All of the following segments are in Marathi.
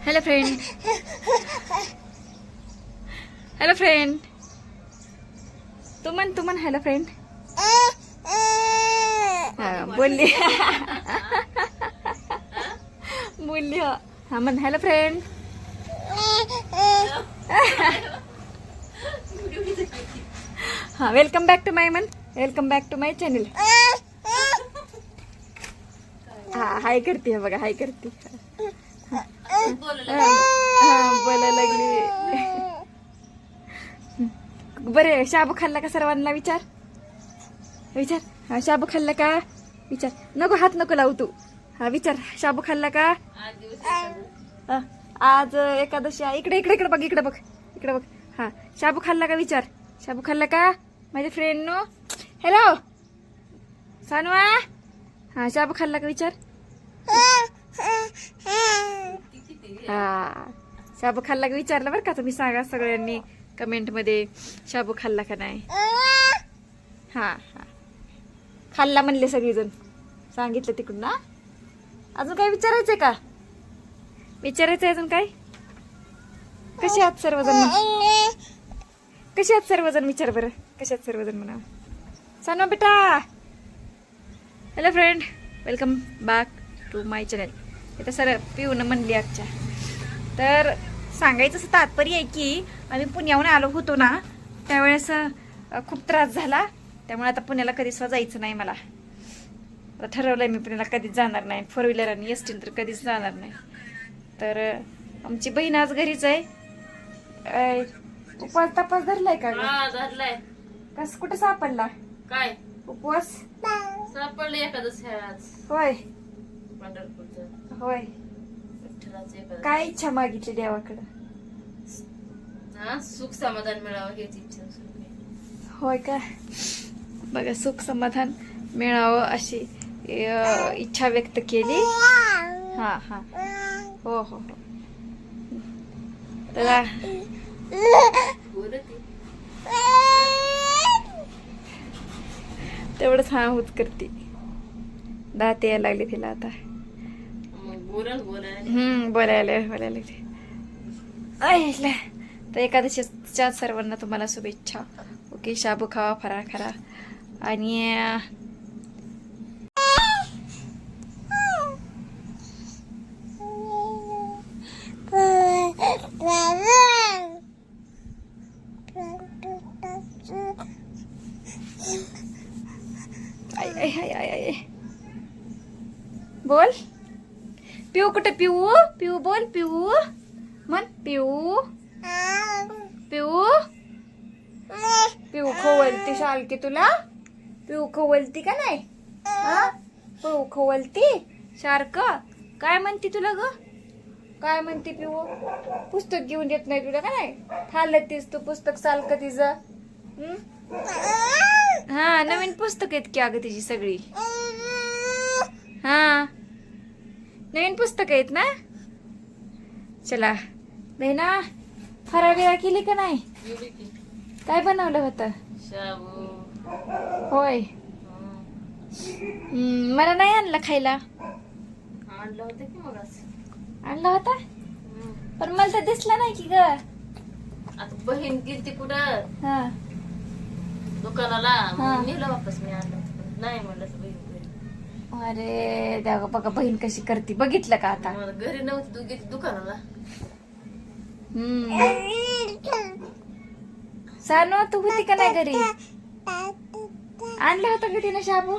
Hello friend. Hello friend. तू म्हण हॅलो फ्रेंड. बोलली बोलली. हा म्हण हॅलो फ्रेंड. हा welcome back to my welcome back to my channel. हा हाय करते बघा, हाय करते. बोलायला लागली. बरे शाबू खाल्ला का सर्वांना विचार. हा शाबू खाल्ला का विचार. नको हात नको लावू तू. हा विचार शाबू खाल्ला का. आज एकादशी आहे. इकडे इकडे इकडे बघ, इकडे बघ, इकडे बघ. हा शाबू खाल्ला का विचार. शाबू खाल्ला का माझे फ्रेंड नो. हॅलो सानवा. हा शाबू खाल्ला का विचार. हा शाबू खाल्ला का विचारलं बरं का तुम्ही. सांगा सगळ्यांनी कमेंट मध्ये शाबू खाल्ला का नाही. हा हा खाल्ला म्हणले सगळेजण. सांगितलं तिकडून ना. अजून काय विचारायचंय का. विचारायचंय अजून काय. कसे आहात सर्वजण. कसे आहात सर्वजण विचार बरं. कसे आहात सर्वजण म्हणा. सानवा बेटा. Hello friend. Welcome back to my channel. इथं सर पिऊन म्हणली आजच्या. तर सांगायचं असं तात्पर्य आहे की आम्ही पुण्याहून आलो होतो ना, त्यावेळेस खूप त्रास झाला. त्यामुळे आता पुण्याला कधीच जायचं नाही मला. आता ठरवलंय मी पुण्याला कधीच जाणार नाही. 4 व्हीलर आणि एसटीन तर कधीच जाणार नाही. तर आमची बहीण आज घरीच आहे. उपवास तपास धरलाय का. धरलाय. कस कुठं सापडला काय उपवास. सापडले एकादशी आज. होय पंढरपूरचं होय. विठ्ठलाचं एकादशी. काय इच्छा मागितली देवाकडं. हा सुख समाधान मिळावं हेच इच्छा सुरू आहे. होय का. बघा सुख समाधान मिळावं अशी इच्छा व्यक्त केली. हा हा हो हो हो. तर तेवढंच हा होत करते. दात यायला लागले तिला आता. बोलायला लागले. तर एकादशीच्या सर्वांना तुम्हाला शुभेच्छा. ओके शाबू खावा, फराळ करा. आणि बोल पिऊ. कुठे पिऊ. पिऊ बोल. पिऊ म्हण. पिऊ पिऊ. पिऊ खवलती शालकी तुला. पिऊ खवलती का नाही. पिऊ खवलती सारखं. काय म्हणती तुला ग. काय म्हणते पिऊ. पुस्तक घेऊन देत नाही तुला का नाही. खाल्लतीस तू पुस्तक सारखं तिचं. हा नवीन पुस्तक आहेत की अगं तिची सगळी. हा नवीन पुस्तक आहेत ना. चला बहिणा फराळ बिराळ केली का नाही. काय बनवलं होतं. शाबू. होय. मला नाही आणला खायला. आणलं होतं की मग आणला होता पण मला तर दिसला नाही की ग. आता बहीण गेलती कुठं हा दुकानाला. नेलं वापस. मी आणलं होतं नाही म्हणलं तर बहीण घरी. अरे देवा बघा बहीण कशी करते. बघितलं का आता. मला घरी नव्हती तू गेली दुकानाला. सानू तू होती का नाही घरी. आणलं होतं का तिनं शाबू.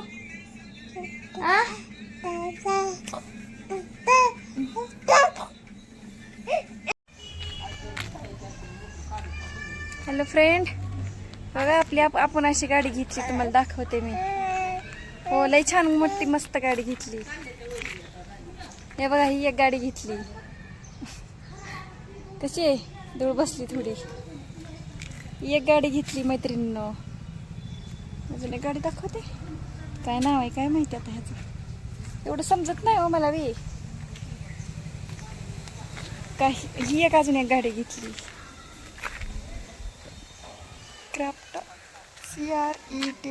Hello friend. बघा आपली आपण अशी गाडी घेतली तुम्हाला दाखवते मी. हो लय छान मोठी मस्त गाडी घेतली. हे बघा ही एक गाडी घेतली. कशी आहे धूळ बसली थोडी. ही एक गाडी घेतली मैत्रिणीनं. अजून एक गाडी दाखवते. काय नाव आहे काय माहिती आता ह्याचं. एवढं समजत नाही हो मला बी. काय ही एक अजून एक गाडी घेतली. क्राफ्ट CRET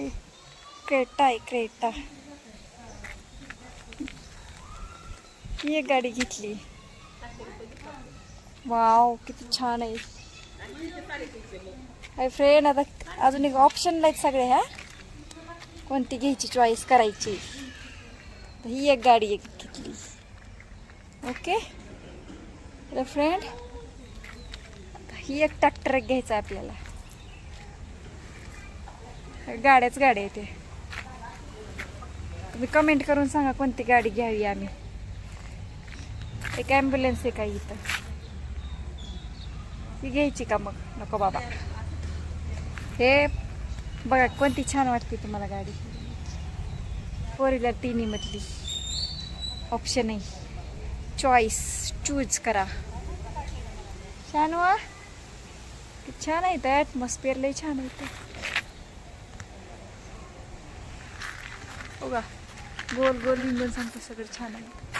क्रेटा आहे क्रेटा. ही एक गाडी घेतली. वाव किती छान आहे. हाय फ्रेंड, आता अजून एक ऑप्शनला आहेत सगळे. ह्या कोणती घ्यायची चॉईस करायची. तर ही एक गाडी एक घेतली. ओके तर फ्रेंड, ही एक ट्रॅक्टर एक घ्यायचा आहे आपल्याला. गाड्याच गाड्या आहेत. तुम्ही कमेंट करून सांगा कोणती गाडी घ्यावी आम्ही. एक ॲम्ब्युलन्स आहे का इथं, ही घ्यायची का मग? नको बाबा. हे बघा कोणती छान वाटते तुम्हाला गाडी. 4 व्हीलर तिन्ही मधली ऑप्शन आहे. चॉईस चूज करा. छान वा, किती छान आहे. तर ॲटमॉस्फिअर लय छान आहे ते. बघा गोल गोल लिंबून सांगतो सगळं छान आहे.